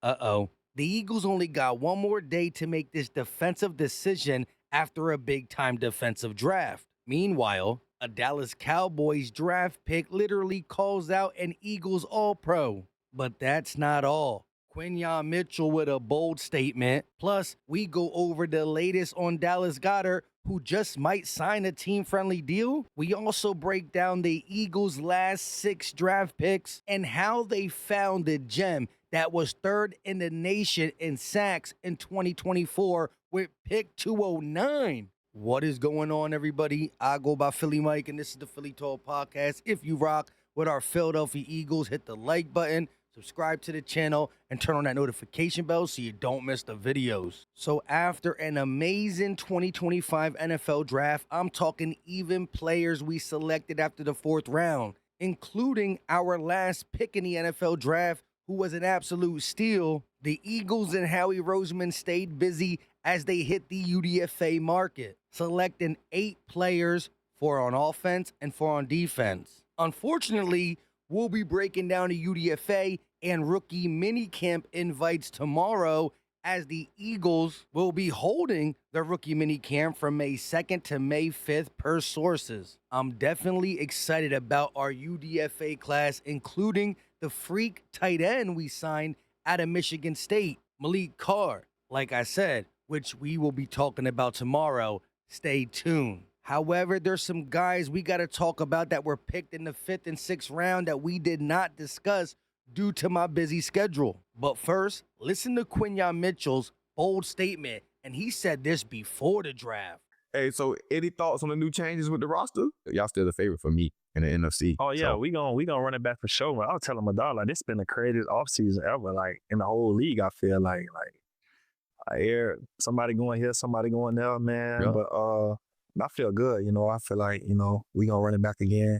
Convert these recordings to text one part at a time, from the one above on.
Uh-oh. The Eagles only got one more day to make this defensive decision after a big-time defensive draft. Meanwhile, a Dallas Cowboys draft pick literally calls out an Eagles All-Pro. But that's not all. Quinyon Mitchell with a bold statement. Plus, we go over the latest on Dallas Goedert, who just might sign a team-friendly deal. We also break down the Eagles' last 6 draft picks and how they found the gem that was third in the nation in sacks in 2024 with pick 209. What is going on, everybody? I go by Philly Mike, and this is the Philly Talk Podcast. If you rock with our Philadelphia Eagles, hit the like button, subscribe to the channel, and turn on that notification bell so you don't miss the videos. So after an amazing 2025 NFL draft, I'm talking even players we selected after the 4th round, including our last pick in the NFL draft, who was an absolute steal. The Eagles and Howie Roseman stayed busy as they hit the UDFA market, selecting 8 players, 4 on offense and 4 on defense. Unfortunately, we'll be breaking down the UDFA and rookie minicamp invites tomorrow, as the Eagles will be holding the rookie minicamp from May 2nd to May 5th per sources. I'm definitely excited about our UDFA class, including the freak tight end we signed out of Michigan State, Malik Carr, like I said, which we will be talking about tomorrow. Stay tuned. However, there's some guys we got to talk about that were picked in the 5th and 6th round that we did not discuss due to my busy schedule. But first, listen to Quinyon Mitchell's bold statement, and he said this before the draft. Hey, so any thoughts on the new changes with the roster? Y'all still the favorite for me in the NFC. Oh yeah, we gonna run it back for sure. I was telling my dog, like, this been the craziest offseason ever, like, in the whole league. I feel like I hear somebody going here, somebody going there, man. Yeah. But I feel good, I feel like, we gonna run it back again,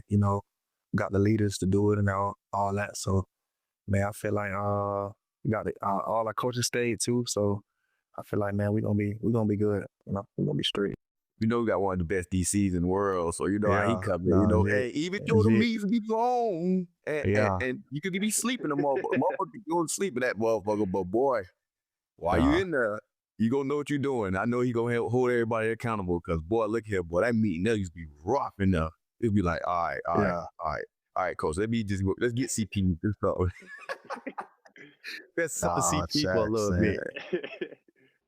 got the leaders to do it and all that. So, man, I feel like we got all our coaches stayed too. So I feel like, man, we gonna be good. We gonna be straight. We got one of the best DCs in the world, so how he coming. Hey, even though the meets be long, and you could be sleeping, the motherfucker going to sleep in that motherfucker. But boy, while you in there, you gonna know what you're doing. I know he gonna hold everybody accountable, because boy, look here, boy, that meeting there used to be rough enough. It'd be like, all right, coach, let's get CP. Let's CP for a little bit.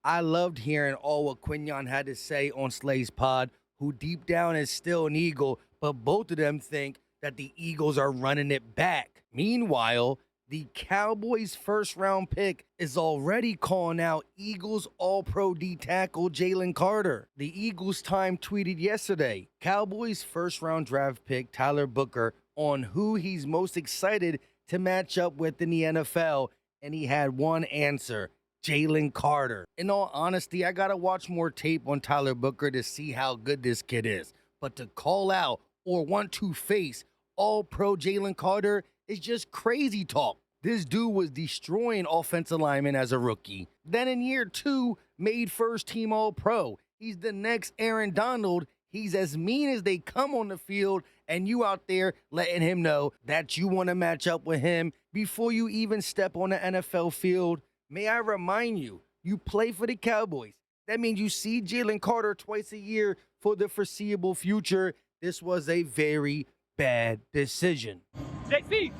I loved hearing all what Quinyon had to say on Slay's pod, who deep down is still an Eagle, but both of them think that the Eagles are running it back. Meanwhile, the Cowboys' 1st-round pick is already calling out Eagles All-Pro D tackle Jalen Carter. The Eagles Time tweeted yesterday, Cowboys' 1st-round draft pick Tyler Booker on who he's most excited to match up with in the NFL, and he had one answer: Jalen Carter. In all honesty, I gotta watch more tape on Tyler Booker to see how good this kid is. But to call out or want to face All-Pro Jalen Carter is just crazy talk. This dude was destroying offensive linemen as a rookie. Then in year 2, made 1st-team All-Pro. He's the next Aaron Donald. He's as mean as they come on the field, and you out there letting him know that you want to match up with him before you even step on the NFL field. May I remind you, you play for the Cowboys. That means you see Jalen Carter twice a year for the foreseeable future. This was a very bad decision. JC,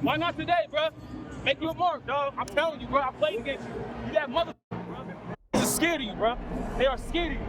why not today, bro? Make you a mark, dog. I'm telling you, bro. I played against you. You that mother, bro. They're scared of you, bro. They are scared of you.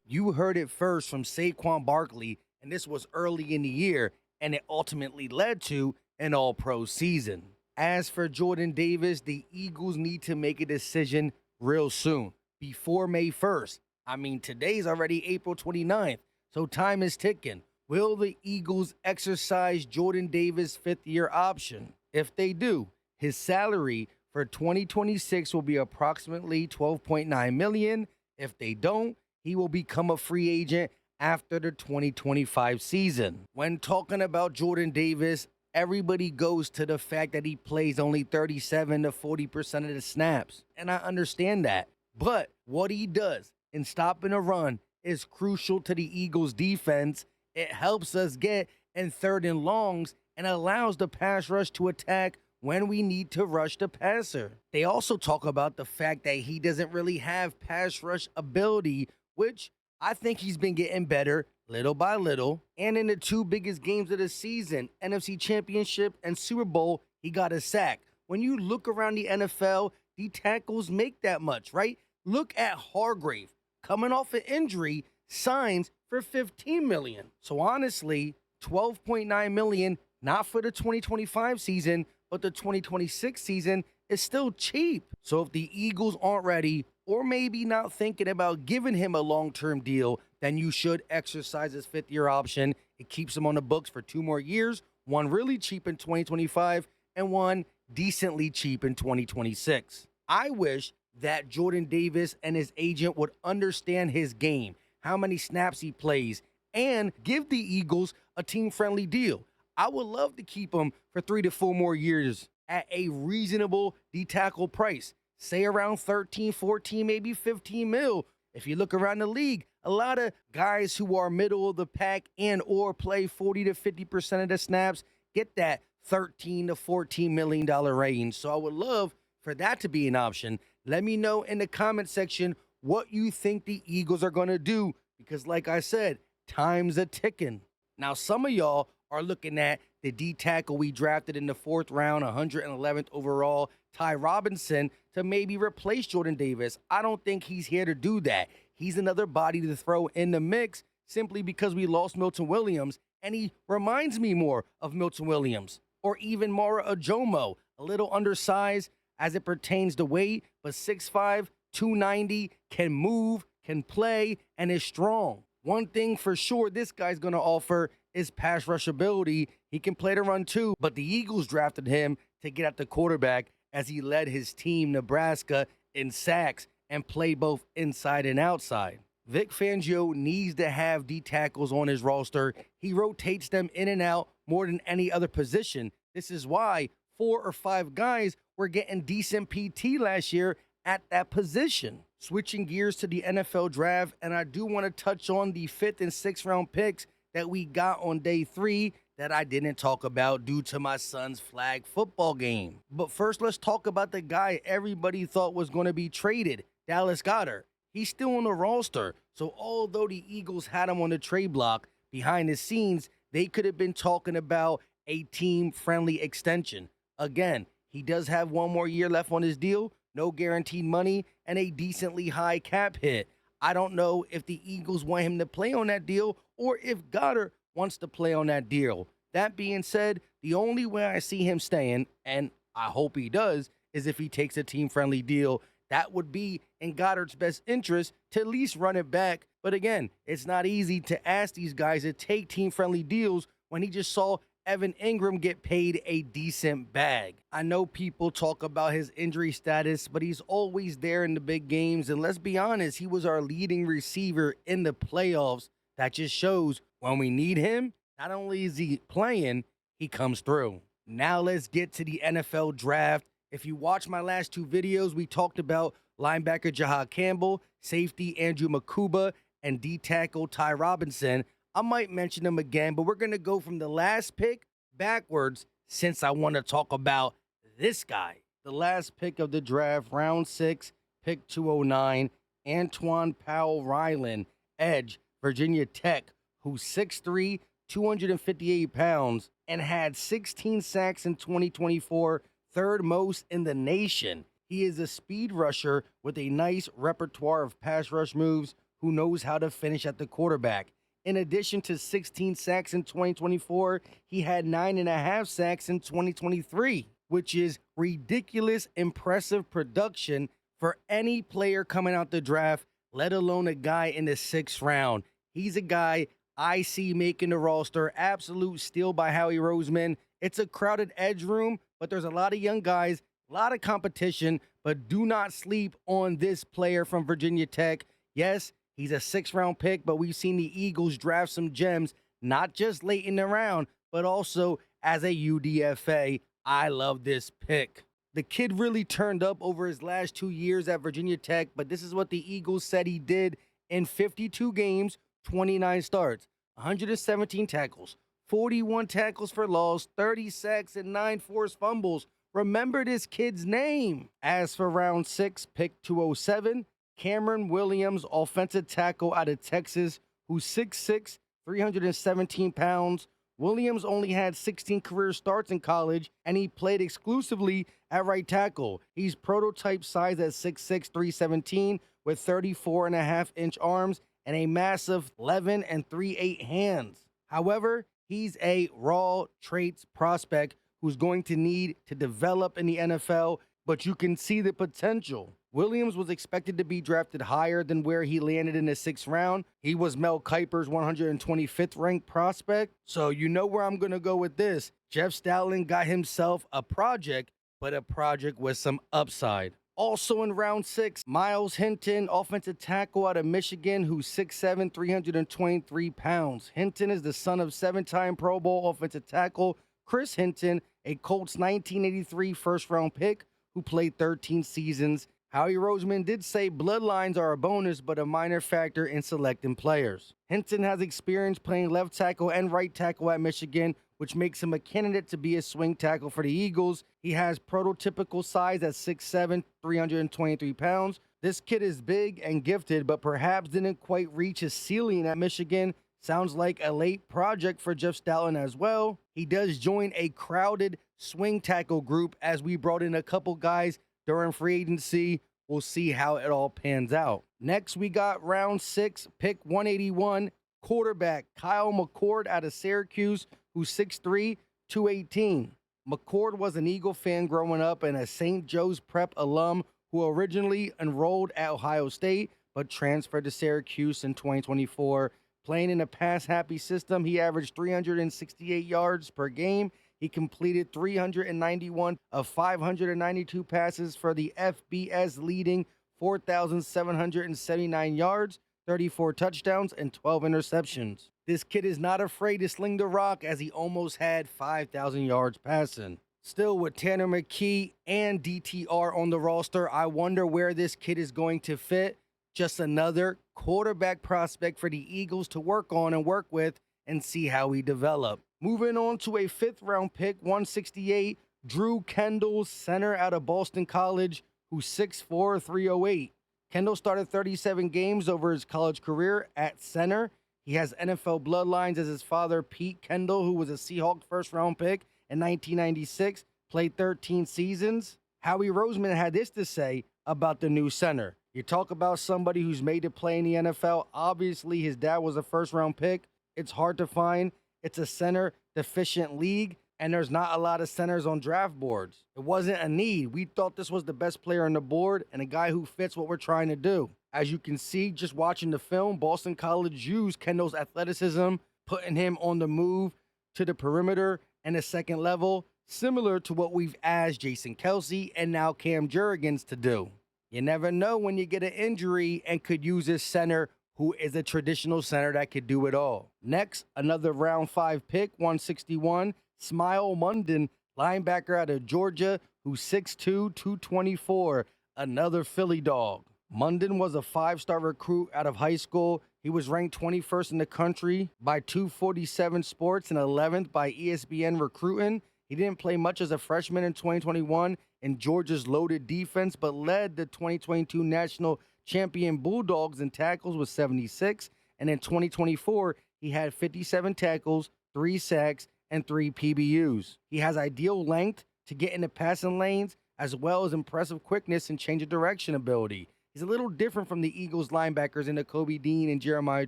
You heard it first from Saquon Barkley, and this was early in the year, and it ultimately led to an All-Pro season. As for Jordan Davis, the Eagles need to make a decision real soon, before May 1st. I mean, today's already April 29th, so time is ticking. Will the Eagles exercise Jordan Davis' 5th-year option? If they do, his salary for 2026 will be approximately $12.9 million. If they don't, he will become a free agent after the 2025 season. When talking about Jordan Davis, everybody goes to the fact that he plays only 37 to 40% of the snaps. And I understand that. But what he does in stopping a run is crucial to the Eagles' defense. It helps us get in 3rd and longs and allows the pass rush to attack when we need to rush the passer. They also talk about the fact that he doesn't really have pass rush ability, which I think he's been getting better little by little. And in the two biggest games of the season, NFC Championship and Super Bowl, he got a sack. When you look around the NFL, the tackles make that much, right? Look at Hargrave, coming off an injury, signs for $15 million. So honestly, $12.9 million, not for the 2025 season, but the 2026 season is still cheap. So if the Eagles aren't ready, or maybe not thinking about giving him a long-term deal, then you should exercise his fifth-year option. It keeps him on the books for 2 more years, one really cheap in 2025 and one decently cheap in 2026. I wish that Jordan Davis and his agent would understand his game, how many snaps he plays, and give the Eagles a team-friendly deal. I would love to keep him for 3 to 4 more years at a reasonable D-tackle price. Say around 13, 14, maybe 15 mil. If you look around the league, a lot of guys who are middle of the pack and or play 40 to 50% of the snaps get that 13 to 14 million dollar range. So I would love for that to be an option. Let me know in the comment section what you think the Eagles are going to do, because like I said, time's a ticking. Now, some of y'all are looking at the D-tackle we drafted in the 4th round, 111th overall, Ty Robison, to maybe replace Jordan Davis. I don't think he's here to do that. He's another body to throw in the mix simply because we lost Milton Williams, and he reminds me more of Milton Williams or even Mara Ajomo, a little undersized as it pertains to weight, but 6'5", 290, can move, can play, and is strong. One thing for sure this guy's going to offer is pass rush ability. He can play the run too, but the Eagles drafted him to get at the quarterback as he led his team, Nebraska, in sacks and played both inside and outside. Vic Fangio needs to have D-tackles on his roster. He rotates them in and out more than any other position. This is why 4 or 5 guys were getting decent PT last year at that position. Switching gears to the NFL draft, and I do want to touch on the 5th and 6th round picks that we got on day 3 that I didn't talk about due to my son's flag football game. But first, let's talk about the guy everybody thought was going to be traded, Dallas Goedert. He's still on the roster, so although the Eagles had him on the trade block, behind the scenes, they could have been talking about a team-friendly extension. Again, he does have 1 more year left on his deal, no guaranteed money, and a decently high cap hit. I don't know if the Eagles want him to play on that deal or if Goedert wants to play on that deal. That being said, the only way I see him staying, and I hope he does, is if he takes a team-friendly deal. That would be in Goedert's best interest to at least run it back. But again, it's not easy to ask these guys to take team-friendly deals when he just saw Evan Ingram get paid a decent bag. I know people talk about his injury status, but he's always there in the big games. And let's be honest, he was our leading receiver in the playoffs. That just shows when we need him, not only is he playing, he comes through. Now let's get to the NFL draft. If you watch my last 2 videos, we talked about linebacker Jahad Campbell, safety Andrew Makuba, and D-tackle Ty Robison. I might mention them again, but we're going to go from the last pick backwards since I want to talk about this guy. The last pick of the draft, round 6, pick 209, Antwaun Powell Ryland, edge, Virginia Tech, who's 6'3", 258 pounds, and had 16 sacks in 2024, 3rd most in the nation. He is a speed rusher with a nice repertoire of pass rush moves who knows how to finish at the quarterback. In addition to 16 sacks in 2024, he had 9.5 sacks in 2023, which is ridiculous, impressive production for any player coming out the draft, let alone a guy in the 6th round. He's a guy I see making the roster. Absolute steal by Howie Roseman. It's a crowded edge room, but there's a lot of young guys, a lot of competition, but do not sleep on this player from Virginia Tech. Yes, he's a 6th round pick, but we've seen the Eagles draft some gems, not just late in the round, but also as a UDFA. I love this pick. The kid really turned up over his last 2 years at Virginia Tech, but this is what the Eagles said he did in 52 games, 29 starts, 117 tackles, 41 tackles for loss, 30 sacks, and 9 forced fumbles. Remember this kid's name. As for round 6, pick 207, Cameron Williams, offensive tackle out of Texas, who's 6'6", 317 pounds. Williams only had 16 career starts in college, and he played exclusively at right tackle. He's prototype size at 6'6", 317, with 34.5-inch arms and a massive 11 3/8 hands. However, he's a raw traits prospect who's going to need to develop in the NFL, but you can see the potential. Williams was expected to be drafted higher than where he landed in the 6th round. He was Mel Kiper's 125th ranked prospect. So you know where I'm going to go with this. Jeff Stoutland got himself a project, but a project with some upside. Also in round 6, Myles Hinton, offensive tackle out of Michigan, who's 6'7", 323 pounds. Hinton is the son of 7-time Pro Bowl offensive tackle Chris Hinton, a Colts 1983 first-round pick who played 13 seasons. Howie Roseman did say bloodlines are a bonus, but a minor factor in selecting players. Hinton has experience playing left tackle and right tackle at Michigan, which makes him a candidate to be a swing tackle for the Eagles. He has prototypical size at 6'7", 323 pounds. This kid is big and gifted, but perhaps didn't quite reach his ceiling at Michigan. Sounds like a late project for Jeff Stoutland as well. He does join a crowded swing tackle group as we brought in a couple guys during free agency. We'll see how it all pans out. Next, we got round 6, pick 181, quarterback Kyle McCord out of Syracuse, who's 6'3", 218. McCord was an Eagle fan growing up and a St. Joe's Prep alum who originally enrolled at Ohio State but transferred to Syracuse in 2024. Playing in a pass-happy system, he averaged 368 yards per game. He completed 391 of 592 passes for the FBS, leading 4,779 yards, 34 touchdowns, and 12 interceptions. This kid is not afraid to sling the rock as he almost had 5,000 yards passing. Still, with Tanner McKee and DTR on the roster, I wonder where this kid is going to fit. Just another quarterback prospect for the Eagles to work on and work with and see how he develops. Moving on to a 5th-round pick, 168, Drew Kendall, center out of Boston College, who's 6'4", 308. Kendall started 37 games over his college career at center. He has NFL bloodlines as his father, Pete Kendall, who was a Seahawks first-round pick in 1996, played 13 seasons. Howie Roseman had this to say about the new center. You talk about somebody who's made to play in the NFL. Obviously, his dad was a first-round pick. It's hard to find. It's a center-deficient league, and there's not a lot of centers on draft boards. It wasn't a need. We thought this was the best player on the board and a guy who fits what we're trying to do. As you can see, just watching the film, Boston College used Kendall's athleticism, putting him on the move to the perimeter and the second level, similar to what we've asked Jason Kelce and now Cam Jurgens to do. You never know when you get an injury and could use a center who is a traditional center that could do it all. Next, another round 5 pick, 161, Smael Mondon, linebacker out of Georgia, who's 6'2", 224, another Philly dog. Mondon was a 5-star recruit out of high school. He was ranked 21st in the country by 247 Sports and 11th by ESPN Recruiting. He didn't play much as a freshman in 2021 in Georgia's loaded defense, but led the 2022 national champion Bulldogs in tackles with 76. And in 2024, he had 57 tackles, 3 sacks, and 3 PBUs. He has ideal length to get into passing lanes, as well as impressive quickness and change of direction ability. He's a little different from the Eagles linebackers in the Kobe Dean and Jeremiah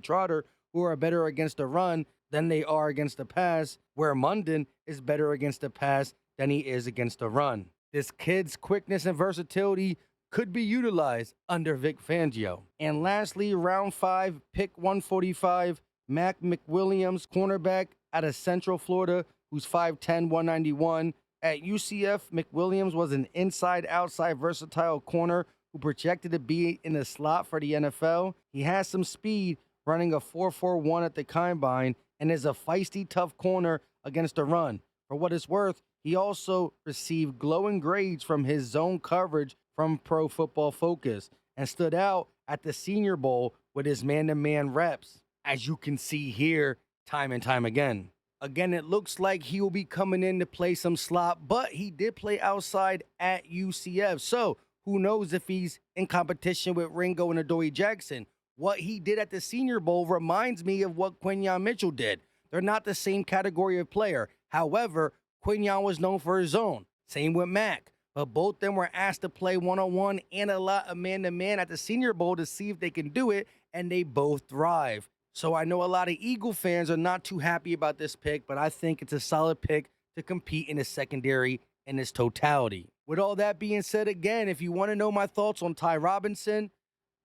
Trotter, who are better against the run than they are against the pass, where Mondon is better against the pass than he is against the run. This kid's quickness and versatility could be utilized under Vic Fangio. And lastly, round 5, pick 145, Mac McWilliams, cornerback out of Central Florida, who's 5'10", 191. At UCF, McWilliams was an inside-outside versatile corner who projected to be in the slot for the NFL. He has some speed, running a 4.41 at the combine, and is a feisty, tough corner against the run. For what it's worth, he also received glowing grades from his zone coverage from Pro Football Focus and stood out at the Senior Bowl with his man-to-man reps, as you can see here time and time again. Again, it looks like he will be coming in to play some slot, but he did play outside at UCF. So who knows if he's in competition with Ringo and Adoree Jackson. What he did at the Senior Bowl reminds me of what Quinyon Mitchell did. They're not the same category of player. However, Quinyon was known for his zone. Same with Mac. But both of them were asked to play one-on-one and a lot of man-to-man at the Senior Bowl to see if they can do it, and they both thrive. So I know a lot of Eagle fans are not too happy about this pick, but I think it's a solid pick to compete in the secondary in its totality. With all that being said, again, if you want to know my thoughts on Ty Robinson,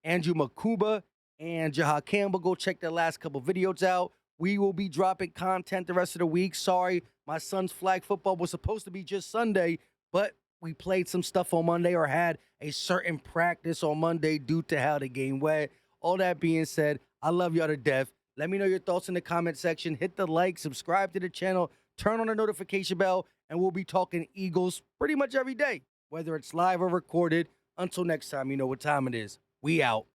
Andrew Makuba, and Jaha Campbell, go check their last couple videos out. We will be dropping content the rest of the week. Sorry, my son's flag football was supposed to be just Sunday, but we played some stuff on Monday or had a certain practice on Monday due to how the game went. All that being said, I love y'all to death. Let me know your thoughts in the comment section. Hit the like, subscribe to the channel, turn on the notification bell, and we'll be talking Eagles pretty much every day, whether it's live or recorded. Until next time, you know what time it is. We out.